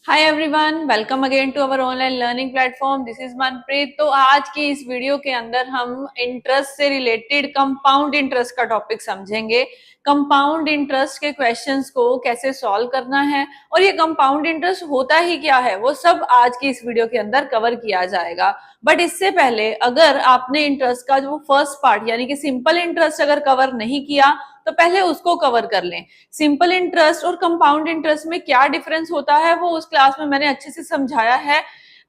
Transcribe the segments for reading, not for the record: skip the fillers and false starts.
Hi everyone, welcome again to our online learning platform. This is Manpreet. तो आज की इस वीडियो के अंदर हम इंटरेस्ट से रिलेटेड कंपाउंड इंटरेस्ट का टॉपिक समझेंगे। कंपाउंड इंटरेस्ट के क्वेश्चंस को कैसे सॉल्व करना है और ये कंपाउंड इंटरेस्ट होता ही क्या है, वो सब आज की इस वीडियो के अंदर कवर किया जाएगा। बट इससे पहले अगर आपने इंटरेस्ट का जो फर्स्ट पार्ट यानी कि सिंपल इंटरेस्ट अगर कवर नहीं किया तो पहले उसको कवर कर लें। सिंपल इंटरेस्ट और कंपाउंड इंटरेस्ट में क्या डिफरेंस होता है वो उस क्लास में मैंने अच्छे से समझाया है,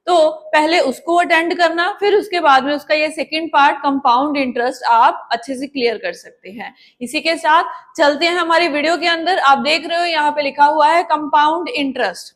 तो पहले उसको अटेंड करना, फिर उसके बाद में उसका ये सेकंड पार्ट कंपाउंड इंटरेस्ट आप अच्छे से क्लियर कर सकते हैं। इसी के साथ चलते हैं हमारी वीडियो के अंदर। आप देख रहे हो यहाँ पे लिखा हुआ है कंपाउंड इंटरेस्ट।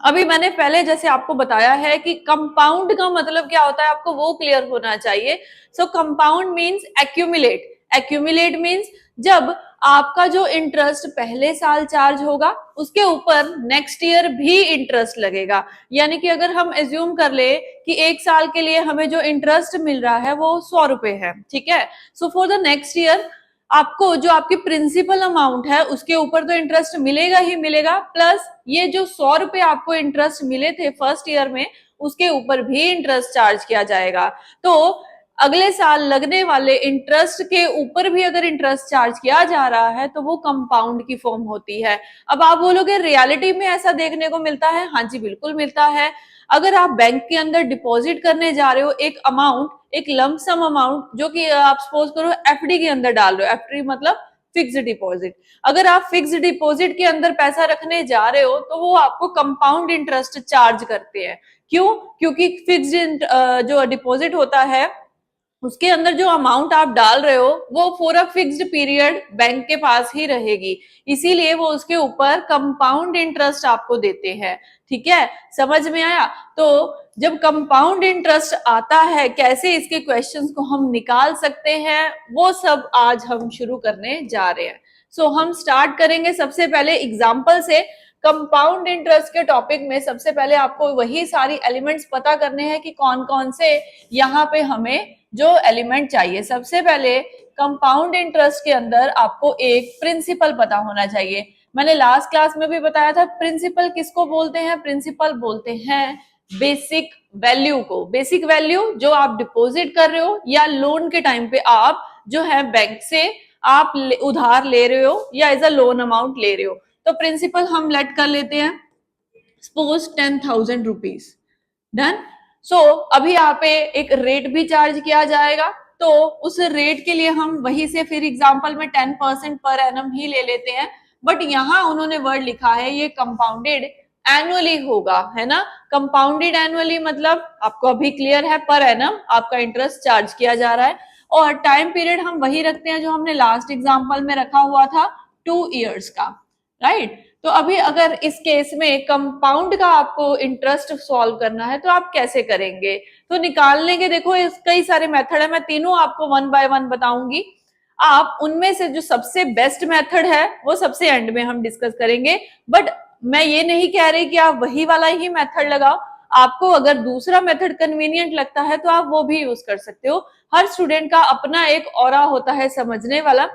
अभी मैंने पहले जैसे आपको बताया है कि कंपाउंड का मतलब क्या होता है, आपको वो क्लियर होना चाहिए। सो compound means accumulate. Accumulate means जब आपका जो इंटरेस्ट पहले साल चार्ज होगा उसके ऊपर नेक्स्ट ईयर भी इंटरेस्ट लगेगा। यानी कि अगर हम एज्यूम कर ले कि एक साल के लिए हमें जो इंटरेस्ट मिल रहा है वो 100 रुपए है, ठीक है। So for the next year आपको जो आपकी प्रिंसिपल अमाउंट है उसके ऊपर तो इंटरेस्ट मिलेगा ही मिलेगा, प्लस ये जो 100 रुपए आपको इंटरेस्ट मिले थे फर्स्ट ईयर में उसके ऊपर भी इंटरेस्ट चार्ज किया जाएगा। तो अगले साल लगने वाले इंटरेस्ट के ऊपर भी अगर इंटरेस्ट चार्ज किया जा रहा है तो वो कंपाउंड की फॉर्म होती है। अब आप बोलोगे रियलिटी में ऐसा देखने को मिलता है? हाँ जी, बिल्कुल मिलता है। अगर आप बैंक के अंदर डिपॉजिट करने जा रहे हो एक अमाउंट, एक लंप सम अमाउंट, जो कि आप सपोज करो एफडी के अंदर डाल रहे हो, एफडी मतलब फिक्स डिपॉजिट। अगर आप फिक्स डिपॉजिट के अंदर पैसा रखने जा रहे हो तो वो आपको कंपाउंड इंटरेस्ट चार्ज करते हैं। क्यों? क्योंकि फिक्स्ड जो डिपॉजिट होता है उसके अंदर जो अमाउंट आप डाल रहे हो वो for a fixed period bank के पास ही रहेगी, इसीलिए वो उसके ऊपर कंपाउंड इंटरेस्ट आपको देते हैं। ठीक है, समझ में आया? तो जब कंपाउंड इंटरेस्ट आता है, कैसे इसके क्वेश्चंस को हम निकाल सकते हैं, वो सब आज हम शुरू करने जा रहे हैं। सो हम स्टार्ट करेंगे सबसे पहले एग्जाम्पल से। कंपाउंड इंटरेस्ट के टॉपिक में सबसे पहले आपको वही सारी एलिमेंट्स पता करने हैं कि कौन कौन से यहाँ पे हमें जो एलिमेंट चाहिए। सबसे पहले कंपाउंड इंटरेस्ट के अंदर आपको एक प्रिंसिपल पता होना चाहिए। मैंने लास्ट क्लास में भी बताया था प्रिंसिपल किसको बोलते हैं। प्रिंसिपल बोलते हैं बेसिक वैल्यू को। बेसिक वैल्यू जो आप डिपॉजिट कर रहे हो या लोन के टाइम पे आप जो है बैंक से आप उधार ले रहे हो या एज अ लोन अमाउंट ले रहे हो, तो प्रिंसिपल हम लेट कर लेते हैं सपोज 10,000 रुपीज। डन। सो अभी यहाँ पे एक रेट भी चार्ज किया जाएगा, तो उस रेट के लिए हम वही से फिर एग्जांपल में 10% पर एनम ही ले लेते हैं। बट यहाँ उन्होंने वर्ड लिखा है ये कंपाउंडेड एनुअली होगा, है ना। कंपाउंडेड एनुअली मतलब आपको अभी क्लियर है, पर एनम आपका इंटरेस्ट चार्ज किया जा रहा है और टाइम पीरियड हम वही रखते हैं जो हमने लास्ट एग्जाम्पल में रखा हुआ था, 2 ईयर्स का, राइट। तो अभी अगर इस केस में कंपाउंड का आपको इंटरेस्ट सॉल्व करना है तो आप कैसे करेंगे, तो निकालने के देखो कई सारे मेथड है, मैं तीनों आपको वन बाय वन बताऊंगी। आप उनमें से जो सबसे बेस्ट मेथड है वो सबसे एंड में हम डिस्कस करेंगे। बट मैं ये नहीं कह रही कि आप वही वाला ही मेथड लगाओ, आपको अगर दूसरा मेथड कन्वीनियंट लगता है तो आप वो भी यूज कर सकते हो। हर स्टूडेंट का अपना एक ऑरा होता है समझने वाला।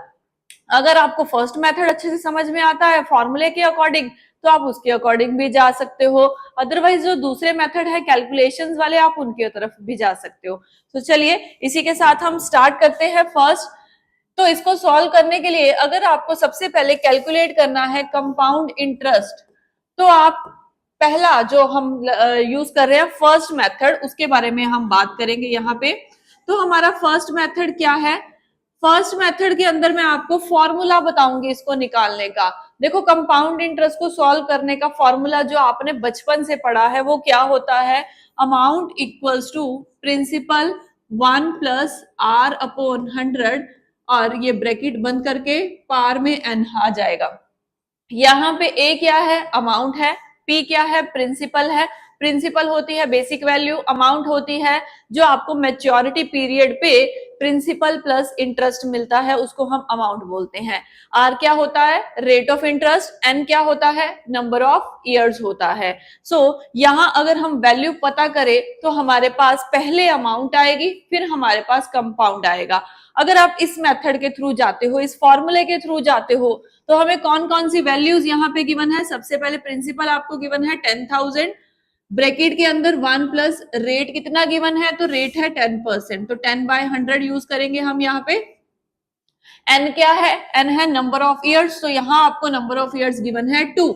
अगर आपको फर्स्ट मेथड अच्छे से समझ में आता है फॉर्मूले के अकॉर्डिंग तो आप उसके अकॉर्डिंग भी जा सकते हो, अदरवाइज जो दूसरे मेथड है कैलकुलेशंस वाले आप उनकी तरफ भी जा सकते हो। तो चलिए इसी के साथ हम स्टार्ट करते हैं फर्स्ट। तो इसको सॉल्व करने के लिए अगर आपको सबसे पहले कैलकुलेट करना है कंपाउंड इंटरेस्ट, तो आप पहला जो हम यूज कर रहे हैं फर्स्ट मेथड उसके बारे में हम बात करेंगे यहाँ पे। तो हमारा फर्स्ट मेथड क्या है? फर्स्ट मेथड के अंदर मैं आपको फॉर्मूला बताऊंगी इसको निकालने का। देखो कंपाउंड इंटरेस्ट को सॉल्व करने का फॉर्मूला जो आपने बचपन से पढ़ा है वो क्या होता है, amount equals to principal 1 plus R upon 100 और ये ब्रैकेट बंद करके पार में एन आ जाएगा। यहाँ पे ए क्या है, अमाउंट है, पी क्या है, प्रिंसिपल है, प्रिंसिपल होती है बेसिक वैल्यू, अमाउंट होती है जो आपको मैच्योरिटी पीरियड पे प्रिंसिपल प्लस इंटरेस्ट मिलता है, उसको हम अमाउंट बोलते हैं। आर क्या होता है? Rate of interest. एन क्या होता है? नंबर ऑफ ईयर्स होता है। सो यहाँ अगर हम वैल्यू पता करें तो हमारे पास पहले अमाउंट आएगी, फिर हमारे पास कंपाउंड आएगा। अगर आप इस मेथड के थ्रू जाते हो, इस फॉर्मूले के थ्रू जाते हो, तो हमें कौन कौन सी वैल्यूज यहाँ पे गिवन है? सबसे पहले प्रिंसिपल आपको गिवन है 10,000, ब्रैकेट के अंदर 1 प्लस रेट कितना गिवन है? तो रेट है 10%, तो 10/100 यूज करेंगे हम यहाँ पे। एन क्या है? एन है नंबर ऑफ ईयर्स, तो यहाँ आपको नंबर ऑफ ईयर्स गिवन है 2,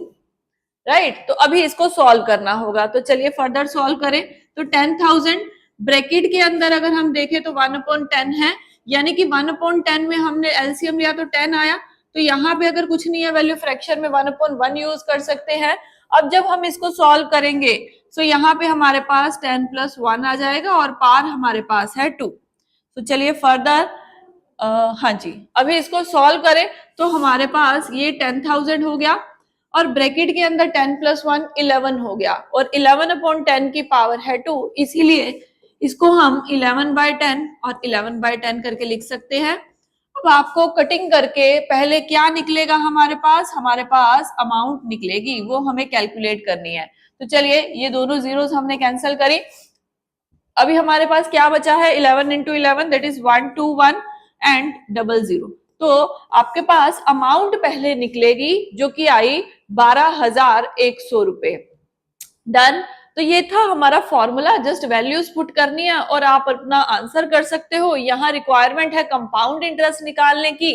राइट। तो अभी इसको सॉल्व करना होगा, तो चलिए फर्दर सॉल्व करें। तो 10,000 ब्रैकेट के अंदर अगर हम देखें तो 1/10 है, यानी कि 1/10 में हमने एलसीएम लिया तो 10 आया। तो यहाँ पे अगर कुछ नहीं है वैल्यू फ्रैक्शन में 1/1 यूज कर सकते हैं। अब जब हम इसको सॉल्व करेंगे तो यहाँ पे हमारे पास 10 + 1 आ जाएगा और पार हमारे पास है 2। तो चलिए फर्दर हाँ जी, अभी इसको सॉल्व करें तो हमारे पास ये 10,000 हो गया और ब्रैकेट के अंदर 10 + 1 11 हो गया, और 11/10 की पावर है 2, इसीलिए इसको हम 11/10 और 11/10 करके लिख सकते हैं। अब आपको कटिंग करके पहले क्या निकलेगा हमारे पास अमाउंट निकलेगी, वो हमें कैलकुलेट करनी है। तो चलिए ये दोनों जीरोस हमने कैंसिल करी। अभी हमारे पास क्या बचा है? 11 × 11 दैट इज 121 एंड 00। तो आपके पास अमाउंट पहले निकलेगी जो कि आई 12,100 रुपए। डन। तो ये था हमारा फॉर्मूला, जस्ट वैल्यूज पुट करनी है और आप अपना आंसर कर सकते हो। यहाँ रिक्वायरमेंट है कंपाउंड इंटरेस्ट निकालने की।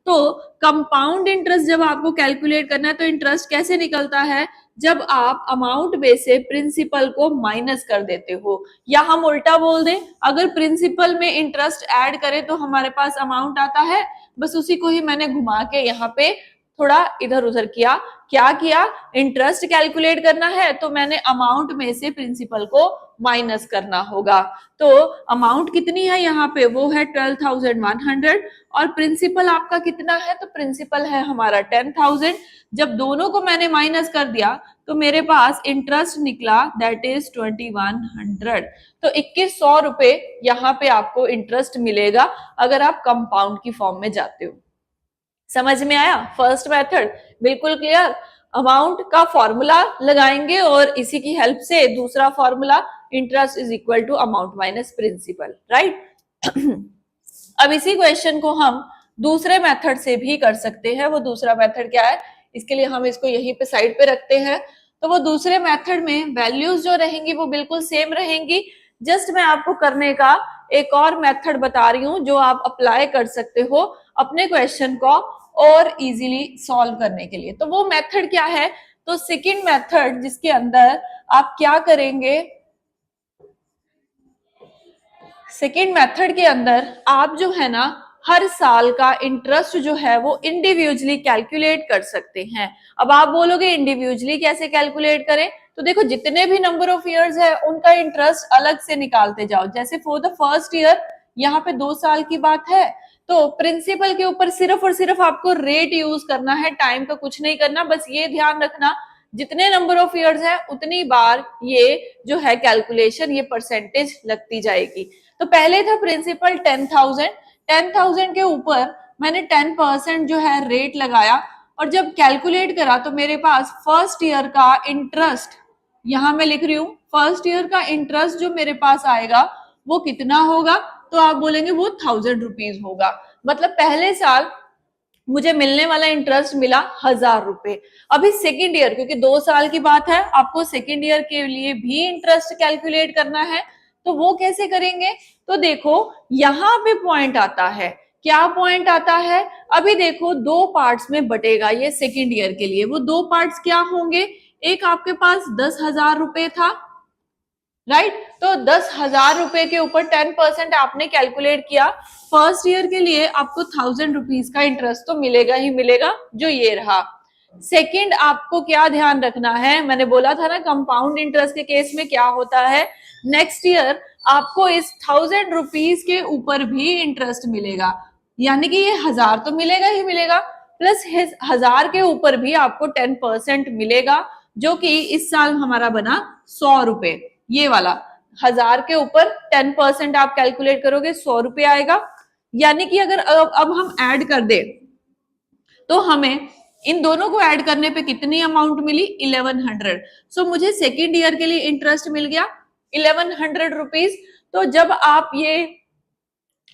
तो कंपाउंड इंटरेस्ट जब आपको कैलकुलेट करना है तो इंटरेस्ट कैसे निकलता है? जब आप अमाउंट में से प्रिंसिपल को माइनस कर देते हो, या हम उल्टा बोल दें, अगर प्रिंसिपल में इंटरेस्ट ऐड करें तो हमारे पास अमाउंट आता है। बस उसी को ही मैंने घुमा के यहाँ पे थोड़ा इधर उधर किया। क्या किया? इंटरेस्ट कैलकुलेट करना है तो मैंने अमाउंट में से प्रिंसिपल को माइनस करना होगा। तो अमाउंट कितनी है यहाँ पे? वो है 12,100 और प्रिंसिपल आपका कितना है? तो प्रिंसिपल है हमारा 10,000। जब दोनों को मैंने माइनस कर दिया तो मेरे पास इंटरेस्ट निकला दैट इज 2,100। तो 2,100 रुपए यहाँ पे आपको इंटरेस्ट मिलेगा अगर आप कंपाउंड की फॉर्म में जाते हो। समझ में आया? फर्स्ट मेथड बिल्कुल क्लियर। अमाउंट का फॉर्मूला लगाएंगे और इसी की हेल्प से दूसरा formula interest is equal to amount minus principal, right. अब इसी क्वेश्चन को हम दूसरे मेथड से भी कर सकते हैं। वो दूसरा मेथड क्या है? इसके लिए हम इसको यहीं पे साइड पे रखते हैं। तो वो दूसरे मेथड में वैल्यूज जो रहेंगी वो बिल्कुल सेम रहेंगी। जस्ट मैं आपको करने का एक और मेथड बता रही हूँ जो आप अप्लाई कर सकते हो अपने क्वेश्चन को और इजीली सॉल्व करने के लिए। तो वो मेथड क्या है? तो सेकंड मेथड, जिसके अंदर आप क्या करेंगे, सेकंड मेथड के अंदर आप जो है ना हर साल का इंटरेस्ट जो है वो इंडिविजुअली कैलकुलेट कर सकते हैं। अब आप बोलोगे इंडिविजुअली कैसे कैलकुलेट करें? तो देखो जितने भी नंबर ऑफ ईयर्स है उनका इंटरेस्ट अलग से निकालते जाओ। जैसे फॉर द फर्स्ट ईयर यहाँ पे 2 साल की बात है, तो प्रिंसिपल के ऊपर सिर्फ और सिर्फ आपको रेट यूज करना है, टाइम का कुछ नहीं करना। बस ये ध्यान रखना जितने नंबर ऑफ ईयर्स है उतनी बार ये जो है कैलकुलेशन, ये परसेंटेज लगती जाएगी। तो पहले था प्रिंसिपल 10,000 के ऊपर मैंने 10% जो है रेट लगाया और जब कैलकुलेट करा तो मेरे पास फर्स्ट ईयर का इंटरेस्ट, यहां मैं लिख रही हूं फर्स्ट ईयर का इंटरेस्ट जो मेरे पास आएगा वो कितना होगा? तो आप बोलेंगे वो 1,000 रुपीज होगा। मतलब पहले साल मुझे मिलने वाला इंटरेस्ट मिला 1,000 रुपए। अभी सेकेंड ईयर, क्योंकि 2 साल की बात है, आपको सेकेंड ईयर के लिए भी इंटरेस्ट कैलकुलेट करना है। तो वो कैसे करेंगे? तो देखो यहाँ पे पॉइंट आता है। क्या पॉइंट आता है? अभी देखो 2 पार्ट्स में बटेगा ये सेकेंड ईयर के लिए। वो 2 पार्ट्स क्या होंगे? एक आपके पास 10,000 रुपए था, राइट। तो 10,000 रुपए के ऊपर 10% आपने कैलकुलेट किया। फर्स्ट ईयर के लिए आपको 1,000 रुपीज का इंटरेस्ट तो मिलेगा ही मिलेगा, जो ये रहा। सेकंड आपको क्या ध्यान रखना है? मैंने बोला था ना कंपाउंड इंटरेस्ट के केस में क्या होता है, नेक्स्ट ईयर आपको इस 1,000 रुपीज के ऊपर भी इंटरेस्ट मिलेगा, यानी कि ये 1,000 तो मिलेगा ही मिलेगा, प्लस 1,000 के ऊपर भी आपको 10% मिलेगा। जो कि इस साल हमारा बना 100 रुपए। ये वाला 1000 के ऊपर 10% आप कैलकुलेट करोगे 100 रुपए आएगा। यानी कि अगर अब हम ऐड कर दे तो हमें इन दोनों को ऐड करने पे कितनी अमाउंट मिली 1100। सो मुझे सेकेंड ईयर के लिए इंटरेस्ट मिल गया 1100 रुपीज। तो जब आप ये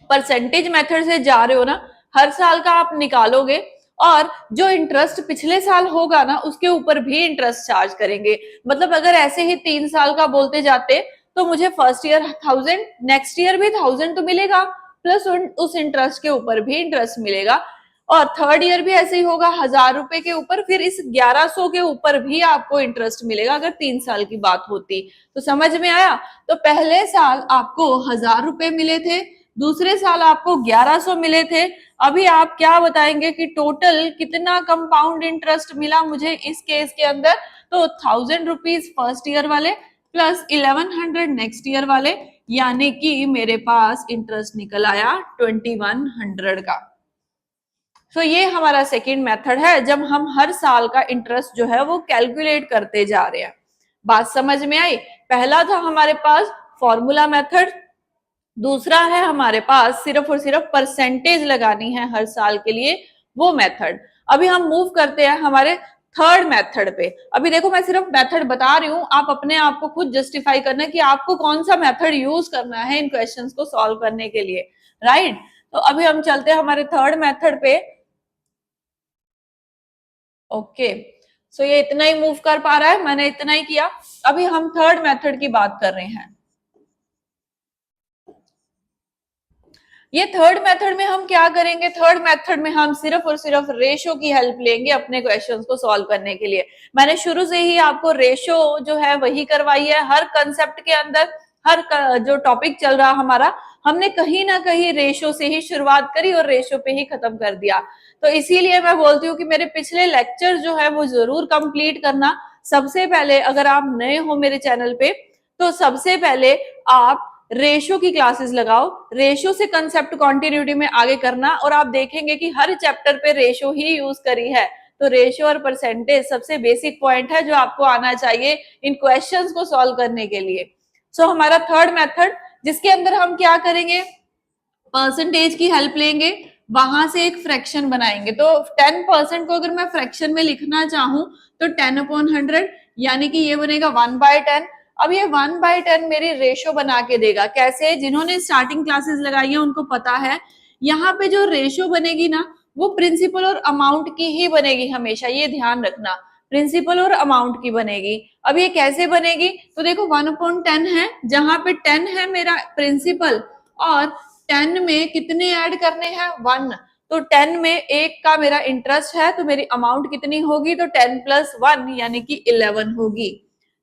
परसेंटेज मेथड से जा रहे हो ना, हर साल का आप निकालोगे और जो इंटरेस्ट पिछले साल होगा ना उसके ऊपर भी इंटरेस्ट चार्ज करेंगे। मतलब अगर ऐसे ही 3 साल का बोलते जाते तो मुझे फर्स्ट ईयर 1000, नेक्स्ट ईयर भी 1000 तो मिलेगा, प्लस उस इंटरेस्ट के ऊपर भी इंटरेस्ट मिलेगा, और थर्ड ईयर भी ऐसे ही होगा 1000 रुपए के ऊपर, फिर इस 1100 के ऊपर भी आपको इंटरेस्ट मिलेगा अगर 3 साल की बात होती। तो समझ में आया? तो पहले साल आपको 1000 रुपए मिले थे, दूसरे साल आपको 1100 मिले थे। अभी आप क्या बताएंगे कि टोटल कितना कंपाउंड इंटरेस्ट मिला मुझे इस केस के अंदर? तो 1000 रुपीज फर्स्ट ईयर वाले प्लस 1100 नेक्स्ट ईयर वाले, यानी कि मेरे पास इंटरेस्ट निकल आया 2100 का। तो ये हमारा सेकेंड मेथड है जब हम हर साल का इंटरेस्ट जो है वो कैलकुलेट करते जा रहे हैं। बात समझ में आई? पहला था हमारे पास फॉर्मूला मेथड, दूसरा है हमारे पास सिर्फ और सिर्फ परसेंटेज लगानी है हर साल के लिए, वो मेथड। अभी हम मूव करते हैं हमारे थर्ड मेथड पे। अभी देखो मैं सिर्फ मेथड बता रही हूं, आप अपने आप को खुद जस्टिफाई करना कि आपको कौन सा मेथड यूज करना है इन क्वेश्चंस को सॉल्व करने के लिए, राइट? तो अभी हम चलते हैं हमारे थर्ड मेथड पे। ओके, सो ये इतना ही मूव कर पा रहा है, मैंने इतना ही किया। अभी हम थर्ड मेथड की बात कर रहे हैं। ये थर्ड मेथड में हम क्या करेंगे? थर्ड मेथड में हम सिर्फ और सिर्फ रेशो की हेल्प लेंगे अपने क्वेश्चंस को सॉल्व करने के लिए। मैंने शुरू से ही आपको रेशो जो है वही करवाई है। हर कंसेप्ट के अंदर, हर जो टॉपिक चल रहा हमारा, हमने कहीं ना कहीं रेशो से ही शुरुआत करी और रेशो पे ही खत्म कर दिया। तो इसीलिए मैं बोलती हूँ कि मेरे पिछले लेक्चर जो है वो जरूर कंप्लीट करना। सबसे पहले अगर आप नए हो मेरे चैनल पे तो सबसे पहले आप रेशो की क्लासेस लगाओ, रेशो से कंसेप्ट कंटिन्यूटी में आगे करना, और आप देखेंगे कि हर चैप्टर पे रेशो ही यूज करी है। तो रेशो और परसेंटेज सबसे बेसिक पॉइंट है जो आपको आना चाहिए इन क्वेश्चंस को सॉल्व करने के लिए। सो हमारा थर्ड मेथड जिसके अंदर हम क्या करेंगे? परसेंटेज की हेल्प लेंगे, वहां से एक फ्रैक्शन बनाएंगे। तो 10% को अगर मैं फ्रैक्शन में लिखना चाहूं तो 10/100, यानी कि ये बनेगा 1/10। अब ये 1/10 मेरी रेशो बना के देगा। कैसे? जिन्होंने स्टार्टिंग क्लासेस लगाई है उनको पता है, यहाँ पे जो रेशो बनेगी ना वो प्रिंसिपल और अमाउंट की ही बनेगी हमेशा, ये ध्यान रखना, प्रिंसिपल और अमाउंट की बनेगी। अब ये कैसे बनेगी? तो देखो 1/10 है, जहां पे 10 है मेरा प्रिंसिपल और 10 में कितने ऐड करने हैं? 1। तो 10 में 1 का मेरा इंटरेस्ट है, तो मेरी अमाउंट कितनी होगी? तो 10 + 1 यानी कि 11 होगी।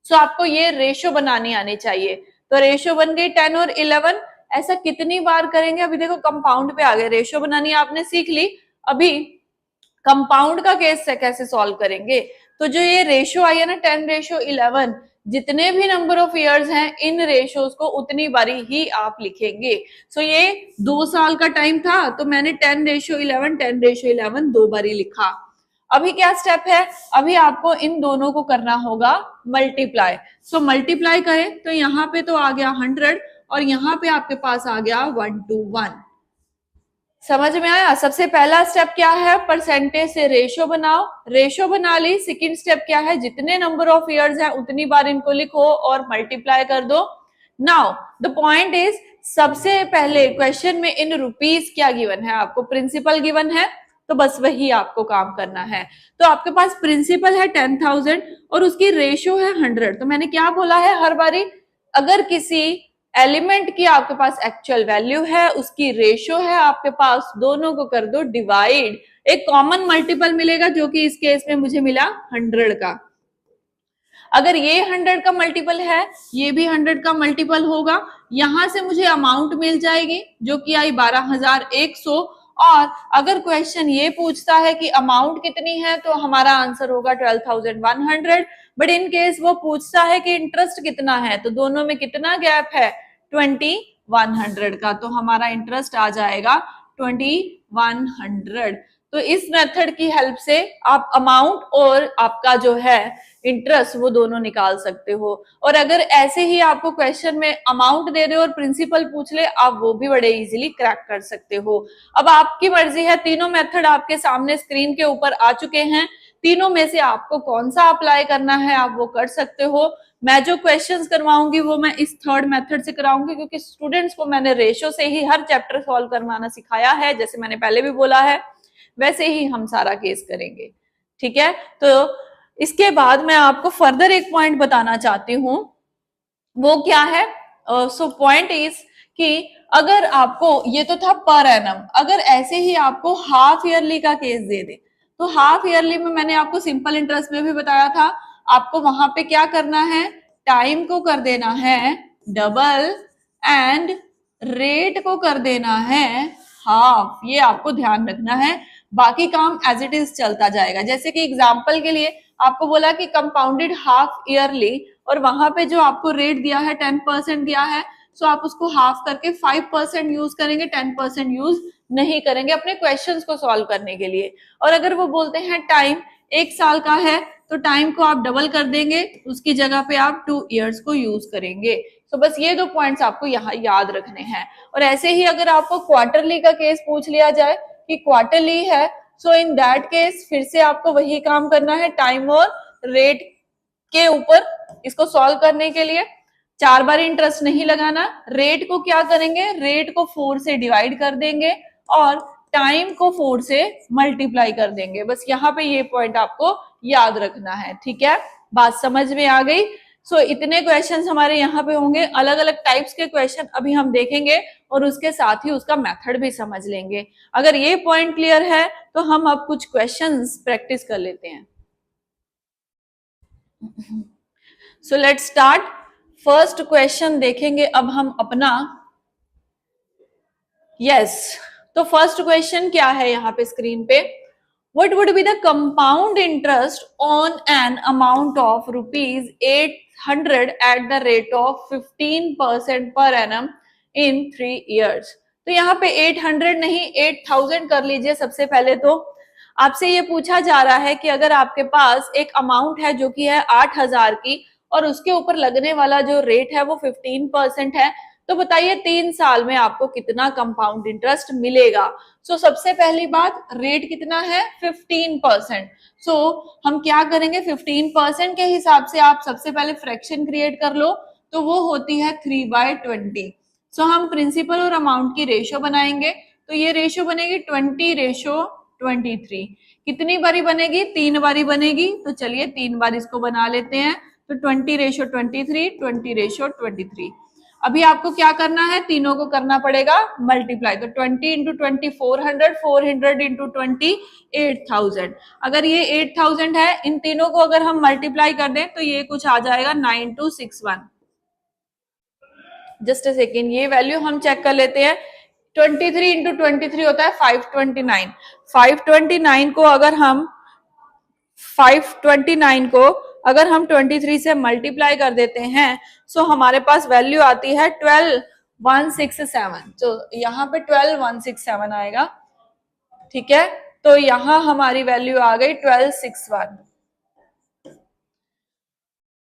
सो आपको ये रेशो बनानी आनी चाहिए। तो रेशो बन गई 10 और 11। ऐसा कितनी बार करेंगे? अभी देखो कंपाउंड पे आ गए, रेशो बनानी आपने सीख ली। अभी कंपाउंड का केस से कैसे सॉल्व करेंगे? तो जो ये रेशो आई है ना 10:11, जितने भी नंबर ऑफ ईयर्स हैं इन रेशोज को उतनी बारी ही आप लिखेंगे। सो ये 2 साल का टाइम था तो मैंने 10:11 10:11 2 बारी लिखा। अभी क्या स्टेप है? अभी आपको इन दोनों को करना होगा मल्टीप्लाई। सो मल्टीप्लाई करें तो यहाँ पे तो आ गया 100 और यहाँ पे आपके पास आ गया 1:1। समझ में आया? सबसे पहला स्टेप क्या है? परसेंटेज से रेशो बनाओ, रेशो बना ली। सेकंड स्टेप क्या है? जितने नंबर ऑफ ईयर्स है उतनी बार इनको लिखो और मल्टीप्लाई कर दो। नाउ द पॉइंट इज, सबसे पहले क्वेश्चन में इन रुपीज क्या गिवन है? आपको प्रिंसिपल गिवन है, तो बस वही आपको काम करना है। तो आपके पास प्रिंसिपल है 10,000 और उसकी रेशो है 100। तो मैंने क्या बोला है हर बारी? अगर किसी एलिमेंट की आपके पास एक्चुअल वैल्यू है, उसकी रेशो है आपके पास, दोनों को कर दो डिवाइड, एक कॉमन मल्टीपल मिलेगा जो कि इस केस में मुझे मिला 100 का। अगर ये 100 का मल्टीपल है, ये भी 100 का मल्टीपल होगा। यहां से मुझे अमाउंट मिल जाएगी जो कि आई 12,100। और अगर क्वेश्चन ये पूछता है कि अमाउंट कितनी है तो हमारा आंसर होगा 12,100। बट इन केस वो पूछता है कि इंटरेस्ट कितना है, तो दोनों में कितना गैप है? 2100 का। तो हमारा इंटरेस्ट आ जाएगा 2100। तो इस मेथड की हेल्प से आप अमाउंट और आपका जो है इंटरेस्ट, वो दोनों निकाल सकते हो। और अगर ऐसे ही आपको क्वेश्चन में अमाउंट दे दे और प्रिंसिपल पूछ ले, आप वो भी बड़े इजीली क्रैक कर सकते हो। अब आपकी मर्जी है, तीनों मेथड आपके सामने स्क्रीन के ऊपर आ चुके हैं, तीनों में से आपको कौन सा अप्लाई करना है आप वो कर सकते हो। मैं जो क्वेश्चंस करवाऊंगी वो मैं इस थर्ड मेथड से कराऊंगी, क्योंकि स्टूडेंट्स को मैंने रेशो से ही हर चैप्टर सॉल्व करवाना सिखाया है, जैसे मैंने पहले भी बोला है वैसे ही हम सारा केस करेंगे। ठीक है, तो इसके बाद मैं आपको फर्दर एक पॉइंट बताना चाहती हूँ, वो क्या है? सो पॉइंट इज कि अगर आपको, ये तो था पर एनम, अगर ऐसे ही आपको हाफ ईयरली का केस दे दे, तो हाफ ईयरली में मैंने आपको सिंपल इंटरेस्ट में भी बताया था, आपको वहां पे क्या करना है, टाइम को कर देना है डबल एंड रेट को कर देना है हाफ। ये आपको ध्यान रखना है, बाकी काम एज इट इज चलता जाएगा। जैसे कि एग्जांपल के लिए आपको बोला कि कंपाउंडेड हाफ ईयरली, और वहां पे जो आपको रेट दिया है 10% दिया है, सो आप उसको हाफ करके 5% यूज करेंगे, 10% यूज नहीं करेंगे अपने क्वेश्चंस को सॉल्व करने के लिए। और अगर वो बोलते हैं टाइम 1 साल का है, तो टाइम को आप डबल कर देंगे, उसकी जगह पे आप 2 इयर्स को यूज करेंगे। तो बस ये 2 पॉइंट्स आपको यहाँ याद रखने हैं। और ऐसे ही अगर आपको क्वार्टरली का केस पूछ लिया जाए कि क्वार्टरली है, सो इन दैट केस फिर से आपको वही काम करना है, टाइम और रेट के ऊपर इसको सॉल्व करने के लिए 4 बार इंटरेस्ट नहीं लगाना। रेट को क्या करेंगे, रेट को 4 से डिवाइड कर देंगे और टाइम को 4 से मल्टीप्लाई कर देंगे। बस यहाँ पे ये पॉइंट आपको याद रखना है। ठीक है, बात समझ में आ गई? सो इतने क्वेश्चंस हमारे यहाँ पे होंगे, अलग अलग टाइप्स के क्वेश्चन अभी हम देखेंगे और उसके साथ ही उसका मेथड भी समझ लेंगे। अगर ये पॉइंट क्लियर है तो हम अब कुछ क्वेश्चंस प्रैक्टिस कर लेते हैं। So let's start. First question देखेंगे अब हम अपना। यस, तो फर्स्ट क्वेश्चन क्या है यहाँ पे स्क्रीन पे, what would be the compound interest on an amount of rupees 800 at the rate of 15% per annum in 3 years। तो यहाँ पे 800 नहीं 8000 कर लीजिए। सबसे पहले तो आपसे ये पूछा जा रहा है कि अगर आपके पास एक अमाउंट है जो कि है 8000 की, और उसके ऊपर लगने वाला जो रेट है वो 15% है, तो बताइए 3 साल में आपको कितना कंपाउंड इंटरेस्ट मिलेगा। सो सबसे पहली बात, रेट कितना है 15%। सो हम क्या करेंगे, 15% के हिसाब से आप सबसे पहले फ्रैक्शन क्रिएट कर लो, तो वो होती है 3/20। सो हम प्रिंसिपल और अमाउंट की रेशो बनाएंगे, तो ये रेशो बनेगी 20:23। कितनी बारी बनेगी, 3 बारी बनेगी। तो चलिए 3 बार इसको बना लेते हैं, तो 20:23, 20:23। अभी आपको क्या करना है, तीनों को करना पड़ेगा मल्टीप्लाई। तो 20 इंटू 20 400, 400 इंटू 20 8000। अगर ये 8000 है, इन तीनों को अगर हम मल्टीप्लाई कर दें तो ये कुछ आ जाएगा 9261। जस्ट ए सेकेंड, ये वैल्यू हम चेक कर लेते हैं। 23 इंटू 23 होता है 529। 529 को अगर हम 23 से मल्टीप्लाई कर देते हैं, सो हमारे पास वैल्यू आती है 12167। तो यहाँ पे 12167 आएगा। ठीक है, तो यहाँ हमारी वैल्यू आ गई 1261।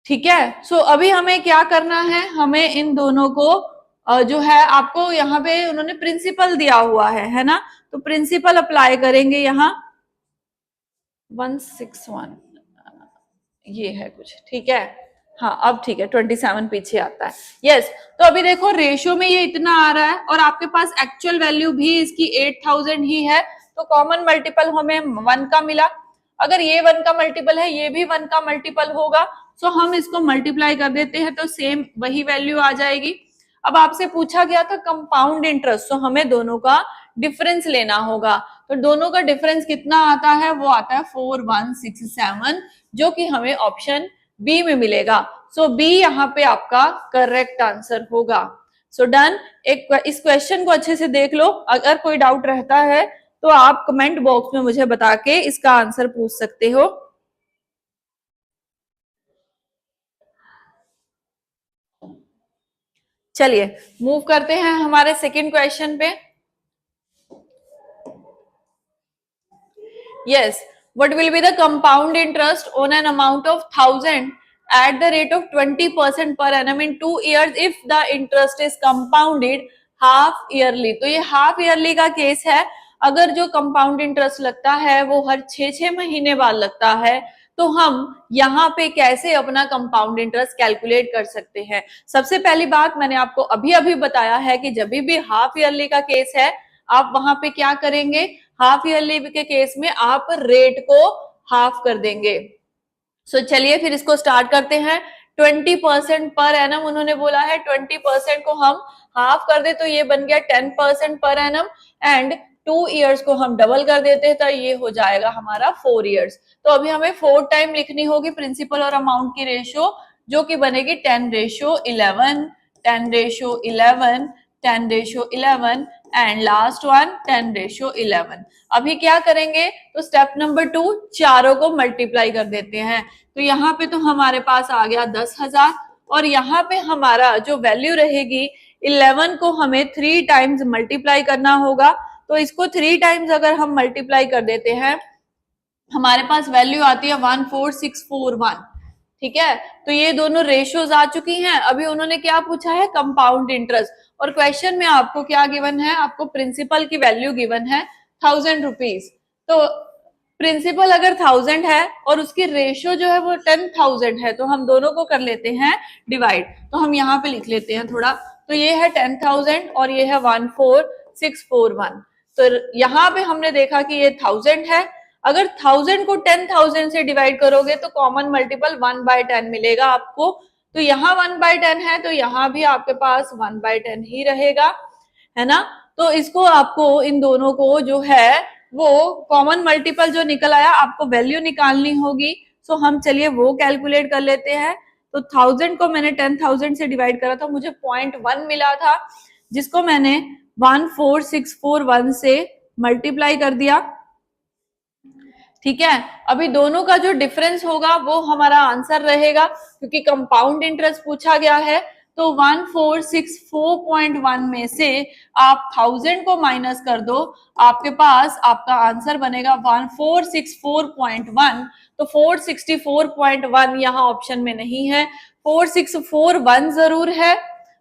ठीक है, सो अभी हमें क्या करना है, हमें इन दोनों को जो है, आपको यहाँ पे उन्होंने प्रिंसिपल दिया हुआ है ना, तो प्रिंसिपल अप्लाई करेंगे यहाँ 161, ये है कुछ। ठीक है, हाँ अब ठीक है, 27 पीछे आता है। यस, तो अभी देखो रेशियो में ये इतना आ रहा है और आपके पास एक्चुअल वैल्यू भी इसकी 8000 ही है, तो कॉमन मल्टीपल हमें 1 का मिला। अगर ये 1 का मल्टीपल है, ये भी 1 का मल्टीपल होगा, सो हम इसको मल्टीप्लाई कर देते हैं तो सेम वही वैल्यू आ जाएगी। अब आपसे पूछा गया था कंपाउंड इंटरेस्ट, तो हमें दोनों का डिफरेंस लेना होगा। तो दोनों का डिफरेंस कितना आता है, वो आता है 4167, जो कि हमें ऑप्शन बी में मिलेगा। सो बी यहाँ पे आपका करेक्ट आंसर होगा। So done. एक इस क्वेश्चन को अच्छे से देख लो, अगर कोई डाउट रहता है तो आप कमेंट बॉक्स में मुझे बता के इसका आंसर पूछ सकते हो। चलिए मूव करते हैं हमारे सेकंड क्वेश्चन पे। Yes, what will be the compound interest on an amount of 1000 at the rate of 20% per annum in 2 years if the interest is compounded half yearly. तो ये half yearly का case है. अगर जो compound interest लगता है वो हर 6 महीने बाद लगता है, तो हम यहाँ पे कैसे अपना कंपाउंड इंटरेस्ट कैलकुलेट कर सकते हैं. सबसे पहली बात मैंने आपको अभी अभी बताया है कि जब भी हाफ ईयरली का केस है आप वहां पे क्या करेंगे, हाफ ईयरली के केस में आप रेट को हाफ कर देंगे. सो चलिए फिर इसको स्टार्ट करते हैं. 20% पर एनम उन्होंने बोला है, 20% को हम हाफ कर दे तो ये बन गया 10% पर एनम, एंड 2 इयर्स को हम डबल कर देते हैं तो ये हो जाएगा हमारा 4 इयर्स. तो अभी हमें 4 टाइम लिखनी होगी प्रिंसिपल और अमाउंट की रेशियो, जो कि बनेगी 10:11, 10:11, 10:11 एंड लास्ट वन 10:11. अभी क्या करेंगे, तो स्टेप नंबर 2 चारों को मल्टीप्लाई कर देते हैं. तो यहाँ पे तो हमारे पास आ गया 10,000 और यहाँ पे हमारा जो वैल्यू रहेगी 11 को हमें 3 टाइम्स मल्टीप्लाई करना होगा. तो इसको 3 टाइम्स अगर हम मल्टीप्लाई कर देते हैं हमारे पास वैल्यू आती है 14641. ठीक है, तो ये दोनों रेशियोज आ चुकी हैं. अभी उन्होंने क्या पूछा है, कंपाउंड इंटरेस्ट, और क्वेश्चन में आपको क्या गिवन है, आपको प्रिंसिपल की वैल्यू गिवन है 1000 रुपीज. तो प्रिंसिपल अगर 1000 है और उसकी रेशियो जो है वो 10,000 है, तो हम दोनों को कर लेते हैं डिवाइड. तो हम यहाँ पे लिख लेते हैं थोड़ा. तो ये है 10,000 और ये है 14641. तो यहाँ पे हमने देखा कि ये 1000 है. अगर 1000 को 10,000 से डिवाइड करोगे तो कॉमन मल्टीपल 1/10 मिलेगा आपको. तो यहाँ 1/10 है तो यहाँ भी आपके पास 1/10 ही रहेगा, है ना. तो इसको आपको इन दोनों को जो है वो कॉमन मल्टीपल जो निकल आया आपको वैल्यू निकालनी होगी. सो हम चलिए वो कैलकुलेट कर लेते हैं. तो 1000 को मैंने 10,000 से डिवाइड करा था, मुझे 0.1 मिला था, जिसको मैंने 14641 से मल्टीप्लाई कर दिया. ठीक है, अभी दोनों का जो डिफरेंस होगा वो हमारा आंसर रहेगा, क्योंकि कंपाउंड इंटरेस्ट पूछा गया है. तो 1464.1 में से आप 1000 को माइनस कर दो, आपके पास आपका आंसर बनेगा 1464.1. तो 464.1 यहाँ ऑप्शन में नहीं है, 4641 जरूर है,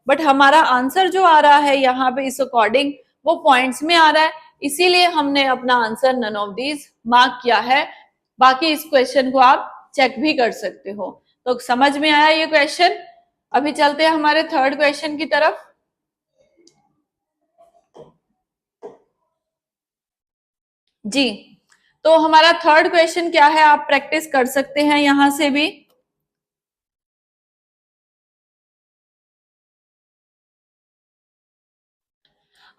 बट हमारा आंसर जो आ रहा है यहाँ पे इस अकॉर्डिंग वो पॉइंट्स में आ रहा है, इसीलिए हमने अपना answer none of these mark किया है. बाकी इस क्वेश्चन को आप चेक भी कर सकते हो. तो समझ में आया ये क्वेश्चन. अभी चलते हैं हमारे थर्ड क्वेश्चन की तरफ. जी, तो हमारा थर्ड क्वेश्चन क्या है, आप प्रैक्टिस कर सकते हैं यहां से भी.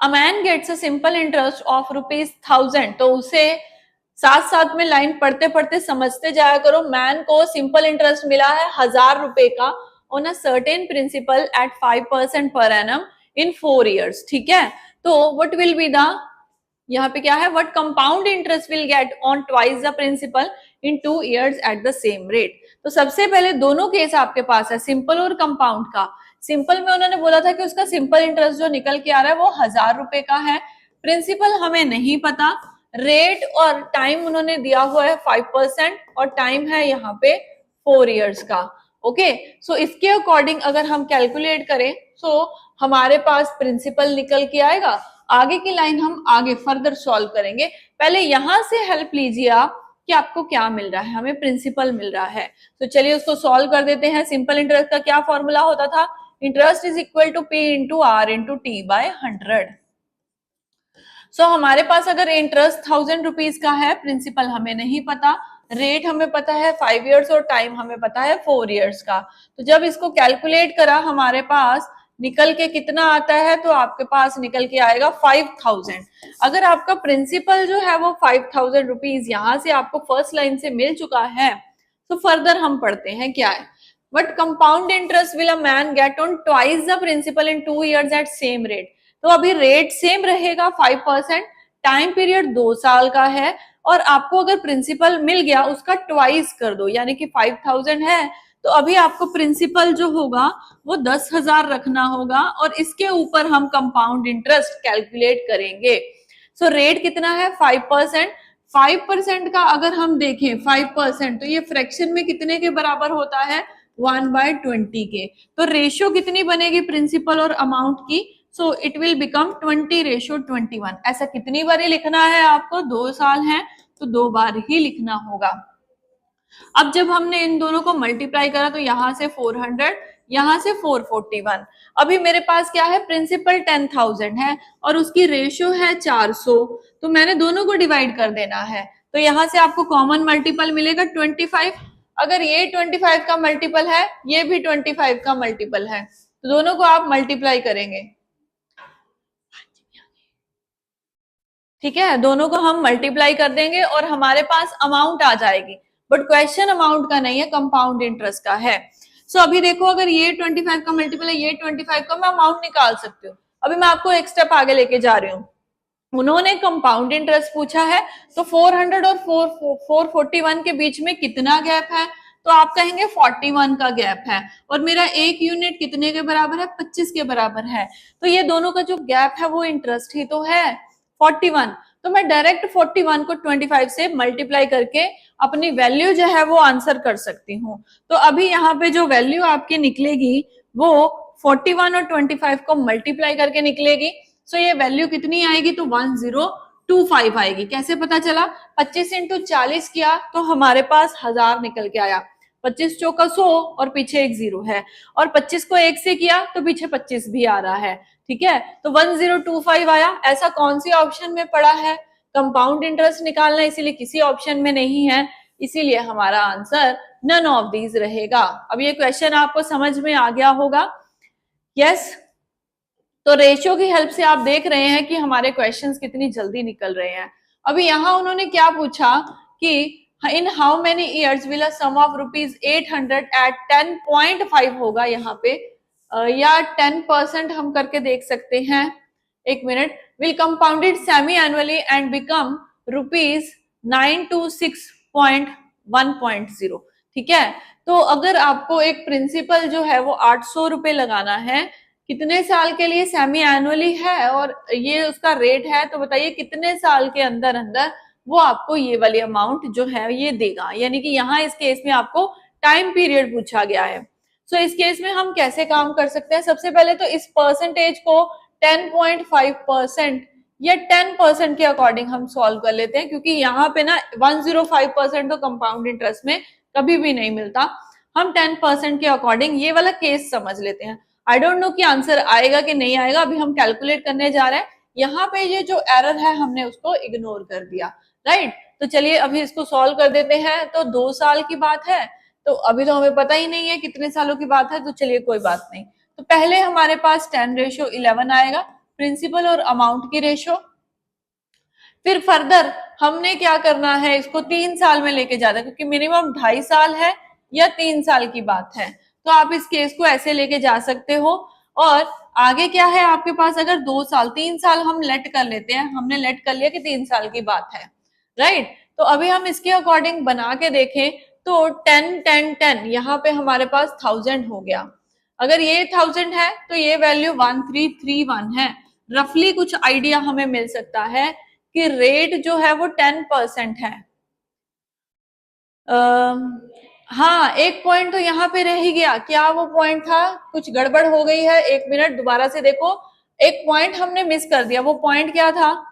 A man gets a simple interest of ₹1000. तो उसे साथ साथ में लाइन पढ़ते पढ़ते समझते जाया करो. मैन को सिंपल इंटरेस्ट मिला है 1000 रुपए का on a certain principal at 5% per annum in 4 years. ठीक है, तो व्हाट विल बी द, यहाँ पे क्या है, what compound interest will get on twice the principal in 2 years at the same rate. तो सबसे पहले दोनों केस आपके पास है, सिंपल और कंपाउंड का. सिंपल में उन्होंने बोला था कि उसका सिंपल इंटरेस्ट जो निकल के आ रहा है वो 1000 रुपए का है. प्रिंसिपल हमें नहीं पता, रेट और टाइम उन्होंने दिया हुआ है 5% और टाइम है यहाँ पे 4 इयर्स का. ओके, सो इसके अकॉर्डिंग अगर हम कैलकुलेट करें तो हमारे पास प्रिंसिपल निकल के आएगा. आगे की लाइन हम आगे फर्दर सॉल्व करेंगे. पहले यहां से हेल्प लीजिए आप कि आपको क्या मिल रहा है, हमें प्रिंसिपल मिल रहा है. तो चलिए उसको सॉल्व कर देते हैं. सिंपल इंटरेस्ट का क्या फॉर्मूला होता था, interest is equal to P into R into T by 100. So हमारे पास अगर इंटरेस्ट 1000 रुपीज का है, प्रिंसिपल हमें नहीं पता, रेट हमें पता है 5 इयर्स और टाइम हमें पता है 4 इयर्स का. तो जब इसको कैलकुलेट करा हमारे पास निकल के कितना आता है, तो आपके पास निकल के आएगा 5000. अगर आपका प्रिंसिपल जो है वो 5000 रुपीज यहां से आपको फर्स्ट लाइन से मिल चुका है, तो फर्दर हम पढ़ते हैं क्या है. What compound interest will a man get on twice the principal in 2 years at same rate? तो अभी रेट सेम रहेगा 5%, टाइम पीरियड 2 साल का है, और आपको अगर प्रिंसिपल मिल गया उसका ट्वाइस कर दो, यानी कि 5000 है तो अभी आपको प्रिंसिपल जो होगा वो 10,000 रखना होगा, और इसके ऊपर हम कंपाउंड इंटरेस्ट कैलकुलेट करेंगे. सो रेट कितना है 5%, 5% का अगर हम देखें 5%, तो ये फ्रैक्शन में कितने के बराबर होता है? 1/20 के। तो रेशियो कितनी बनेगी प्रिंसिपल और अमाउंट की? So it will become 20:21। ऐसा कितनी बार लिखना है आपको? 2 साल है तो 2 बार ही लिखना होगा। अब जब हमने इन दोनों को मल्टीप्लाई करा तो यहां से 400, यहां से 441। अभी मेरे पास क्या है? प्रिंसिपल 10,000 है और उसकी रेशियो है 400, तो मैंने दोनों को डिवाइड कर देना है। तो यहां से आपको कॉमन मल्टीपल मिलेगा 25। अगर ये 25 का मल्टीपल है, ये भी 25 का मल्टीपल है, तो दोनों को आप मल्टीप्लाई करेंगे। ठीक है, दोनों को हम मल्टीप्लाई कर देंगे और हमारे पास अमाउंट आ जाएगी। बट क्वेश्चन अमाउंट का नहीं है, कंपाउंड इंटरेस्ट का है। सो अभी देखो, अगर ये 25 का मल्टीपल है, ये 25 का, मैं अमाउंट निकाल सकती हूँ। अभी मैं आपको एक स्टेप आगे लेके जा रही हूँ। उन्होंने कंपाउंड इंटरेस्ट पूछा है, तो 400 और 441 के बीच में कितना गैप है? तो आप कहेंगे 41 का गैप है। और मेरा एक यूनिट कितने के बराबर है? 25 के बराबर है। तो ये दोनों का जो गैप है वो इंटरेस्ट ही तो है, 41। तो मैं डायरेक्ट 41 को 25 से मल्टीप्लाई करके अपनी वैल्यू जो है वो आंसर कर सकती हूँ। तो अभी यहाँ पे जो वैल्यू आपकी निकलेगी वो 41 और 25 को मल्टीप्लाई करके निकलेगी। सो ये वैल्यू कितनी आएगी? तो 1025 आएगी। कैसे पता चला? 25 इंटू 40 किया तो हमारे पास 1000 निकल के आया। 25 चौका 100 और पीछे एक जीरो है, और 25 को 1 से किया तो पीछे 25 भी आ रहा है। ठीक है, तो 1025 आया। ऐसा कौन सी ऑप्शन में पड़ा है? कंपाउंड इंटरेस्ट निकालना, इसीलिए किसी ऑप्शन में नहीं है, इसीलिए हमारा आंसर नन ऑफ दीज रहेगा। अब ये क्वेश्चन आपको समझ में आ गया होगा? यस। तो रेशियो की हेल्प से आप देख रहे हैं कि हमारे क्वेश्चंस कितनी जल्दी निकल रहे हैं। अभी यहाँ उन्होंने क्या पूछा कि in how many years will a sum of ₹800 at 10.5 होगा यहाँ पे, या 10% हम करके देख सकते हैं। एक minute. Will compounded semi annually and become ₹926.1.0। ठीक है, तो अगर आपको एक प्रिंसिपल जो है वो 800 रुपए लगाना है, कितने साल के लिए? सेमी एनुअली है और ये उसका रेट है, तो बताइए कितने साल के अंदर अंदर वो आपको ये वाली अमाउंट जो है ये देगा। यानी कि यहाँ इस केस में आपको टाइम पीरियड पूछा गया है। सो इस केस में हम कैसे काम कर सकते हैं? सबसे पहले तो इस परसेंटेज को 10.5% या 10% के अकॉर्डिंग हम सॉल्व कर लेते हैं, क्योंकि यहाँ पे ना 105% तो कंपाउंड इंटरेस्ट में कभी भी नहीं मिलता। हम 10% के अकॉर्डिंग ये वाला केस समझ लेते हैं। आई डोंट नो कि आंसर आएगा कि नहीं आएगा, अभी हम कैलकुलेट करने जा रहे हैं। यहाँ पे ये जो एरर है हमने उसको इग्नोर कर दिया, राइट। तो चलिए अभी इसको सॉल्व कर देते हैं। तो 2 साल की बात है, तो अभी तो हमें पता ही नहीं है कितने सालों की बात है, तो चलिए कोई बात नहीं। तो पहले हमारे पास 10:11 आएगा, प्रिंसिपल और अमाउंट की रेशियो। फिर फर्दर हमने क्या करना है, इसको 3 साल में लेके जाना है, क्योंकि मिनिमम 2.5 साल है या 3 साल की बात है। तो आप इस केस को ऐसे लेके जा सकते हो। और आगे क्या है आपके पास? अगर 2 साल, 3 साल हम लेट कर लेते हैं, हमने लेट कर लिया कि 3 साल की बात है, राइट। तो अभी हम इसके अकॉर्डिंग बना के देखें तो 10 10 10 यहाँ पे हमारे पास 1000 हो गया। अगर ये 1000 है तो ये वैल्यू 1331 है। रफली कुछ आइडिया हमें मिल सकता है कि रेट जो है वो 10% है। हाँ, एक पॉइंट तो यहाँ पे रह ही गया। क्या वो पॉइंट था? कुछ गड़बड़ हो गई है, एक मिनट दोबारा से देखो। एक पॉइंट हमने मिस कर दिया। वो पॉइंट क्या था?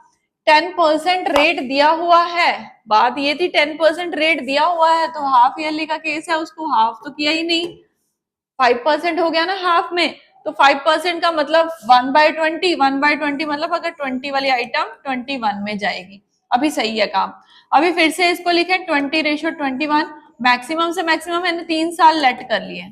10% रेट दिया हुआ है। बात ये थी 10% रेट दिया हुआ है, तो हाफ ईयरली का केस है, उसको हाफ तो किया ही नहीं। 5% हो गया ना हाफ में, तो 5% का मतलब 1/20, 1/20 मतलब अगर 20 वाली आइटम 21 में जाएगी। अभी सही है काम। अभी फिर से इसको लिखें 20:21। मैक्सिमम से मैक्सिमम मैंने 3 साल लेट कर लिए।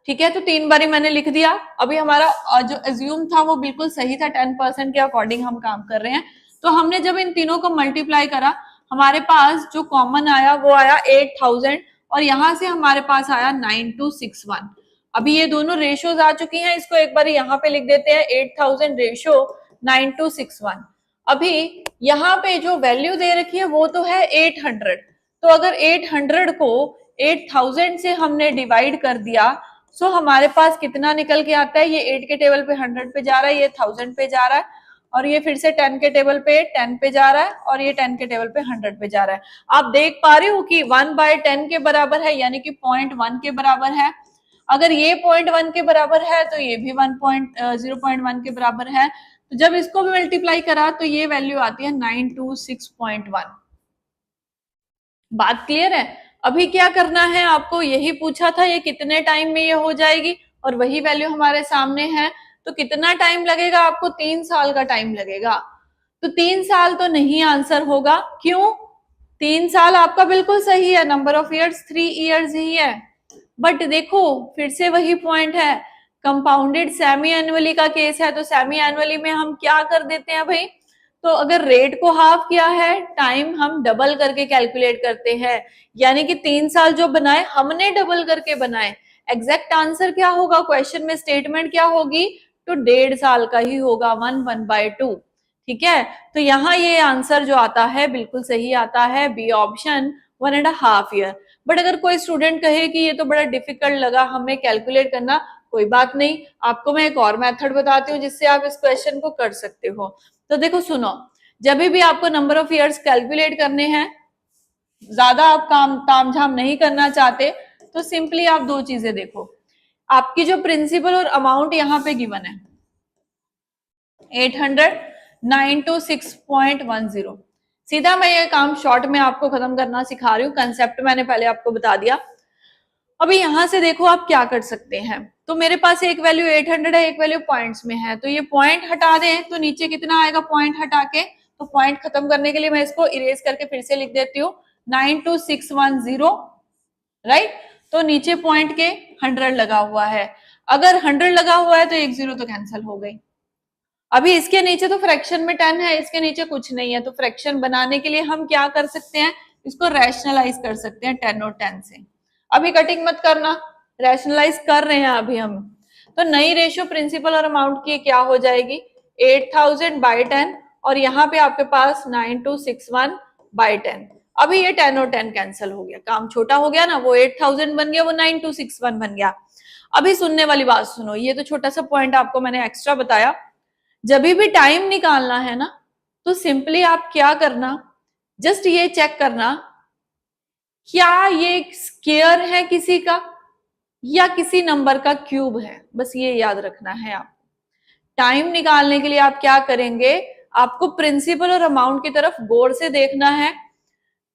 ठीक है, तो 3 बारी मैंने लिख दिया। अभी हमारा जो एज्यूम था वो बिल्कुल सही था, 10% के अकॉर्डिंग हम काम कर रहे हैं। तो हमने जब इन तीनों को मल्टीप्लाई करा, हमारे पास जो कॉमन आया वो आया 8000, और यहां से हमारे पास आया 9261। अभी ये दोनों रेशियोज आ चुकी हैं, इसको एक बार यहाँ पे लिख देते हैं 8000 रेशियो 9261। अभी यहाँ पे जो वैल्यू दे रखी है वो तो है 800। तो अगर 800 को 8000 से हमने डिवाइड कर दिया, सो हमारे पास कितना निकल के आता है? ये 8 के टेबल पे 100 पे जा रहा है, ये 1000 पे जा रहा है। और ये फिर से 10 के टेबल पे 10 पे जा रहा है और ये 10 के टेबल पे 100 पे जा रहा है। आप देख पा रहे हो कि 1/10 के बराबर है, यानी कि 0.1 के बराबर है। अगर ये 0.1 के बराबर है तो ये भी 0.1 के बराबर है। तो जब इसको भी मल्टीप्लाई करा तो ये वैल्यू आती है 926.1। बात क्लियर है? अभी क्या करना है आपको, यही पूछा था ये कितने टाइम में ये हो जाएगी, और वही वैल्यू हमारे सामने है। तो कितना टाइम लगेगा आपको? 3 साल का टाइम लगेगा। तो 3 साल तो नहीं आंसर होगा। क्यों? 3 साल आपका बिल्कुल सही है, number of years 3 years he है। बट देखो फिर से वही पॉइंट है, कंपाउंडेड सेमी एनुअली का केस है, तो सेमी एनुअली में हम क्या कर देते हैं भाई, तो अगर रेट को हाफ किया है, टाइम हम डबल करके कैलकुलेट करते हैं। यानी कि 3 साल जो बनाए हमने डबल करके बनाए। एग्जैक्ट आंसर क्या होगा क्वेश्चन में, स्टेटमेंट क्या होगी, तो 1.5 साल का ही होगा, 1/2। ठीक है, तो यहाँ ये आंसर जो आता है बिल्कुल सही आता है, बी ऑप्शन, 1.5 ईयर। बट अगर कोई स्टूडेंट कहे कि ये तो बड़ा डिफिकल्ट लगा हमें कैलकुलेट करना, कोई बात नहीं, आपको मैं एक और मेथड बताती हूँ जिससे आप इस क्वेश्चन को कर सकते हो। तो देखो सुनो, जब भी आपको नंबर ऑफ ईयर्स कैलकुलेट करने हैं, ज्यादा आप काम तामझाम नहीं करना चाहते, तो सिंपली आप दो चीजें देखो। आपकी जो प्रिंसिपल और अमाउंट यहाँ पे गिवन है 800, 926.10। सीधा मैं ये काम शॉर्ट में आपको खत्म करना सिखा रही हूँ, कंसेप्ट मैंने पहले आपको बता दिया। अभी यहां से देखो आप क्या कर सकते हैं। तो मेरे पास एक वैल्यू 800 है, एक वैल्यू पॉइंट्स में है, तो ये पॉइंट हटा दें तो नीचे कितना आएगा पॉइंट हटा के। तो पॉइंट खत्म करने के लिए मैं इसको इरेज करके फिर से लिख देती हूँ 92610, राइट। तो नीचे पॉइंट के 100 लगा हुआ है। अगर 100 लगा हुआ है तो एक जीरो तो कैंसिल हो गई। अभी इसके नीचे तो फ्रैक्शन में 10 है, इसके नीचे कुछ नहीं है, तो फ्रैक्शन बनाने के लिए हम क्या कर सकते हैं, इसको रैशनलाइज कर सकते हैं 10 और 10 से। अभी कटिंग मत करना, रैशनलाइज कर रहे हैं अभी हम। तो नई रेशियो प्रिंसिपल और अमाउंट की क्या हो जाएगी, 8000/10, और यहाँ पे आपके पास 9261/10। अभी ये 10 और 10 कैंसिल हो गया, काम छोटा हो गया ना, वो 8000 बन गया, वो 9261 बन गया। अभी सुनने वाली बात सुनो, ये तो छोटा सा पॉइंट आपको मैंने एक्स्ट्रा बताया। जब भी टाइम निकालना है ना, तो सिंपली आप क्या करना, जस्ट ये चेक करना क्या ये स्क्वायर है किसी का या किसी नंबर का क्यूब है, बस ये याद रखना है आपको। टाइम निकालने के लिए आप क्या करेंगे, आपको प्रिंसिपल और अमाउंट की तरफ गौर से देखना है।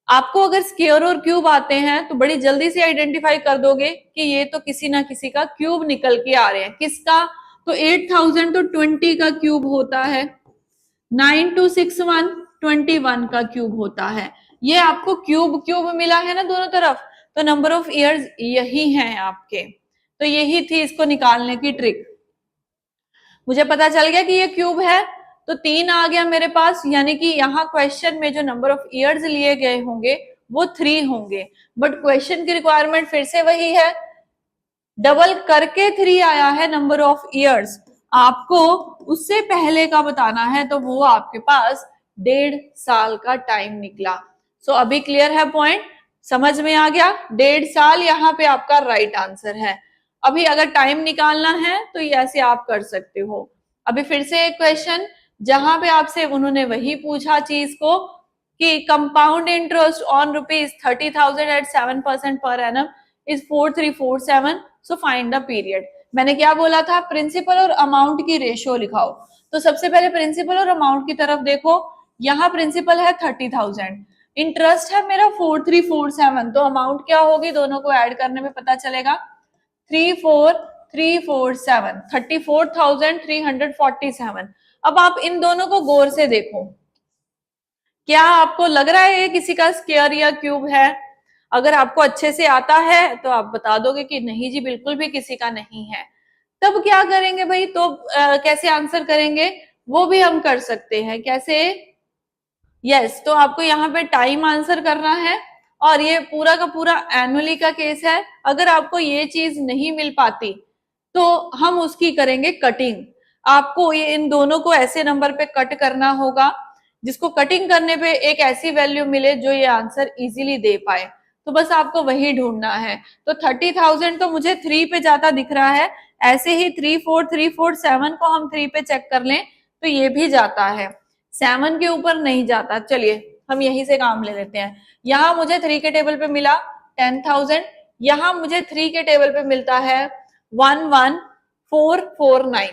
आपको अगर स्क्वायर और क्यूब आते हैं तो बड़ी जल्दी से आइडेंटिफाई कर दोगे कि ये तो किसी ना किसी का क्यूब निकल के आ रहे हैं। किसका, तो 8000 तो 20 का क्यूब होता है, 9261 21 का क्यूब होता है। ये आपको क्यूब क्यूब मिला है ना दोनों तरफ, तो नंबर ऑफ ईयर्स यही हैं आपके। तो यही थी इसको निकालने की ट्रिक। मुझे पता चल गया कि ये क्यूब है, तो 3 आ गया मेरे पास, यानी कि यहाँ क्वेश्चन में जो नंबर ऑफ ईयर्स लिए गए होंगे वो 3 होंगे। बट क्वेश्चन की रिक्वायरमेंट फिर से वही है, डबल करके 3 आया है नंबर ऑफ ईयर्स, आपको उससे पहले का बताना है, तो वो आपके पास 1.5 साल का टाइम निकला। सो अभी क्लियर है पॉइंट, समझ में आ गया, 1.5 साल यहाँ पे आपका राइट आंसर है। अभी अगर टाइम निकालना है तो ये ऐसे आप कर सकते हो। अभी फिर से एक क्वेश्चन जहां पे आपसे उन्होंने वही पूछा चीज को कि compound interest on ₹30,000 at 7% per annum is 4347, so find the period. मैंने क्या बोला था, प्रिंसिपल और अमाउंट की रेशियो लिखाओ। तो सबसे पहले प्रिंसिपल और अमाउंट की तरफ देखो, यहाँ प्रिंसिपल है 30,000, इंटरेस्ट है मेरा 4347, तो अमाउंट क्या होगी, दोनों को ऐड करने में पता चलेगा 34347, 34,347। अब आप इन दोनों को गौर से देखो, क्या आपको लग रहा है ये किसी का स्क्वायर या क्यूब है? अगर आपको अच्छे से आता है तो आप बता दोगे कि नहीं जी बिल्कुल भी किसी का नहीं है। तब क्या करेंगे भाई, तो कैसे आंसर करेंगे वो भी हम कर सकते हैं। कैसे? यस, तो आपको यहाँ पे टाइम आंसर करना है, और ये पूरा का पूरा एनुअली का केस है। अगर आपको ये चीज नहीं मिल पाती तो हम उसकी करेंगे कटिंग। आपको ये इन दोनों को ऐसे नंबर पे कट करना होगा जिसको कटिंग करने पे एक ऐसी वैल्यू मिले जो ये आंसर इजीली दे पाए। तो बस आपको वही ढूंढना है। तो 30,000 तो मुझे 3 पे ज्यादा दिख रहा है, ऐसे ही 34347 को हम 3 पे चेक कर लें तो ये भी जाता है, 7 के ऊपर नहीं जाता। चलिए हम यहीं से काम ले लेते हैं। यहाँ मुझे 3 के टेबल पे मिला 10,000, यहाँ मुझे 3 के टेबल पे मिलता है 11,449,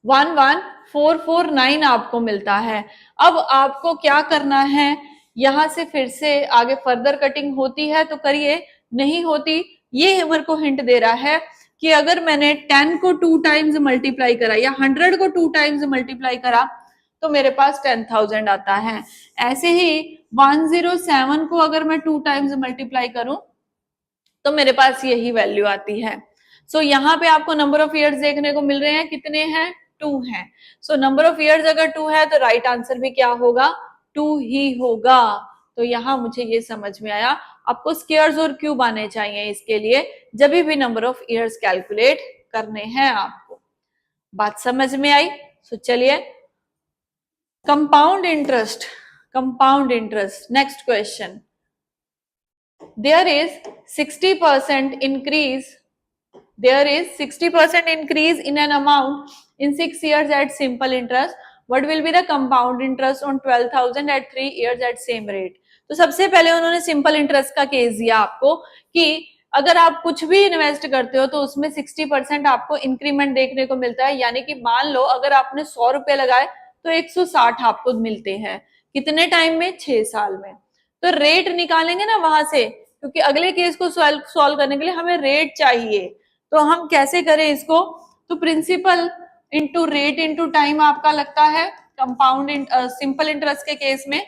11,449 आपको मिलता है। अब आपको क्या करना है, यहां से फिर से आगे फर्दर कटिंग होती है तो करिए, नहीं होती ये मेरे को हिंट दे रहा है कि अगर मैंने 10 को 2 टाइम्स मल्टीप्लाई करा या 100 को 2 टाइम्स मल्टीप्लाई करा तो मेरे पास 10,000 आता है। ऐसे ही 107 को अगर मैं 2 टाइम्स मल्टीप्लाई करूं तो मेरे पास यही वैल्यू आती है। सो यहाँ पे आपको नंबर ऑफ ईयर्स देखने को मिल रहे हैं, कितने हैं, 2 हैं। सो नंबर ऑफ ईयर्स अगर 2 है तो राइट आंसर भी क्या होगा, 2 ही होगा। तो यहाँ मुझे ये समझ में आया, आपको स्क्वायर्स और क्यूब आने चाहिए इसके लिए, जब भी नंबर ऑफ ईयर्स कैलकुलेट करने हैं आपको। बात समझ में आई? सो चलिए, compound interest, compound interest, next question. There is 60% increase. There is 60% increase in an amount in 6 years at simple interest. What will be the compound interest on 12,000 at 3 years at same rate? तो सबसे पहले उन्होंने simple interest का case दिया आपको कि अगर आप कुछ भी इन्वेस्ट करते हो तो उसमें 60% आपको इंक्रीमेंट देखने को मिलता है। यानी कि मान लो अगर आपने 100 रुपए लगाए तो 160 आपको मिलते हैं। कितने टाइम में? 6 साल में। तो रेट निकालेंगे ना वहां से, क्योंकि अगले केस को सॉल्व करने के लिए हमें रेट चाहिए। तो हम कैसे करें इसको? तो principal into rate into time आपका लगता है कंपाउंड सिंपल इंटरेस्ट के केस में,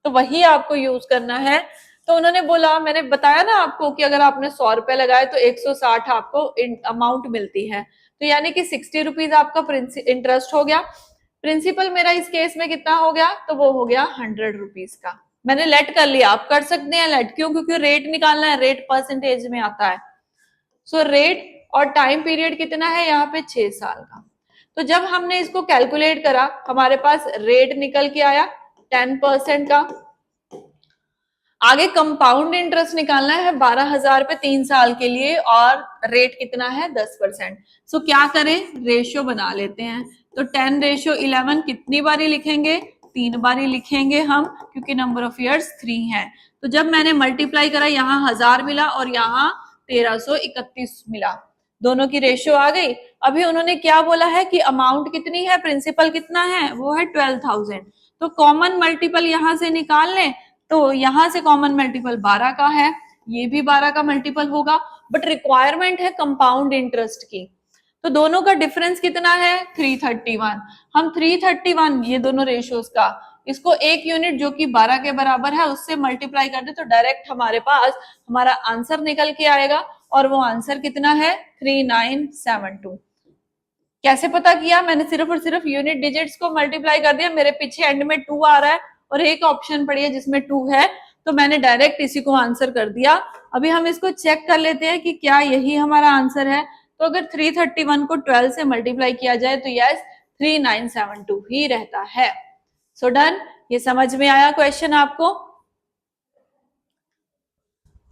तो वही आपको यूज करना है। तो उन्होंने बोला, मैंने बताया ना आपको कि अगर आपने 100 रुपए लगाए तो 160 आपको अमाउंट मिलती है। तो यानी कि 60 रुपीज आपका इंटरेस्ट हो गया। प्रिंसिपल मेरा इस केस में कितना हो गया? तो वो हो गया 100 रुपीज का। मैंने लेट कर लिया, आप कर सकते हैं लेट, क्यों? क्योंकि रेट निकालना है, रेट परसेंटेज में आता है। सो रेट और टाइम पीरियड कितना है यहाँ पे? 6 साल का। तो जब हमने इसको कैलकुलेट करा, हमारे पास रेट निकल के आया 10% का। आगे कंपाउंड इंटरेस्ट निकालना है 12,000 पे 3 साल के लिए, और रेट कितना है? 10%। सो क्या करें? रेशियो बना लेते हैं। तो 10:11 कितनी बारी लिखेंगे? 3 बारी लिखेंगे हम, क्योंकि नंबर ऑफ ईयर्स 3 है। तो जब मैंने मल्टीप्लाई करा, यहाँ 1000 मिला और यहाँ 1331 मिला, दोनों की रेशियो आ गई। अभी उन्होंने क्या बोला है कि अमाउंट कितनी है, प्रिंसिपल कितना है, वो है 12,000। तो कॉमन मल्टीपल यहां से निकाल लें, तो यहां से कॉमन मल्टीपल 12 का है, ये भी 12 का मल्टीपल होगा, बट रिक्वायरमेंट है कंपाउंड इंटरेस्ट की। तो दोनों का डिफरेंस कितना है? 331। हम 331 ये दोनों रेशियोज का, इसको एक यूनिट जो कि 12 के बराबर है उससे मल्टीप्लाई कर दे तो डायरेक्ट हमारे पास हमारा आंसर निकल के आएगा, और वो आंसर कितना है? 3972। कैसे पता किया? मैंने सिर्फ और सिर्फ यूनिट डिजिट्स को मल्टीप्लाई कर दिया, मेरे पीछे एंड में 2 आ रहा है और एक ऑप्शन पड़ी है जिसमें 2 है, तो मैंने डायरेक्ट इसी को आंसर कर दिया। अभी हम इसको चेक कर लेते हैं कि क्या यही हमारा आंसर है। तो अगर 331 को 12 से मल्टीप्लाई किया जाए तो यस 3972 ही रहता है। So done. ये समझ में आया क्वेश्चन आपको?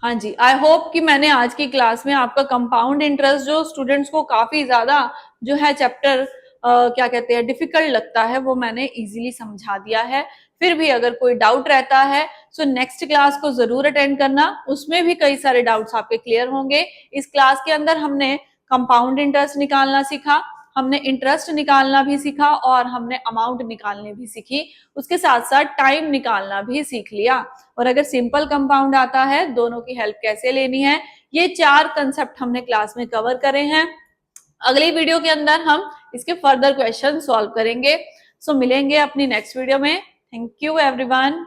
हाँ जी, आई होप कि मैंने आज की क्लास में आपका कंपाउंड इंटरेस्ट, जो स्टूडेंट्स को काफी ज्यादा जो है चैप्टर क्या कहते हैं डिफिकल्ट लगता है, वो मैंने इजीली समझा दिया है। फिर भी अगर कोई डाउट रहता है सो नेक्स्ट क्लास को जरूर अटेंड करना, उसमें भी कई सारे डाउट्स आपके क्लियर होंगे। इस क्लास के अंदर हमने कंपाउंड इंटरेस्ट निकालना सीखा, हमने इंटरेस्ट निकालना भी सीखा, और हमने अमाउंट निकालने भी सीखी। उसके साथ साथ टाइम निकालना भी सीख लिया। और अगर सिंपल कंपाउंड आता है, दोनों की हेल्प कैसे लेनी है, ये 4 कंसेप्ट हमने क्लास में कवर करे हैं। अगली वीडियो के अंदर हम इसके फर्दर क्वेश्चन सॉल्व करेंगे। सो मिलेंगे अपनी नेक्स्ट वीडियो में। Thank you everyone.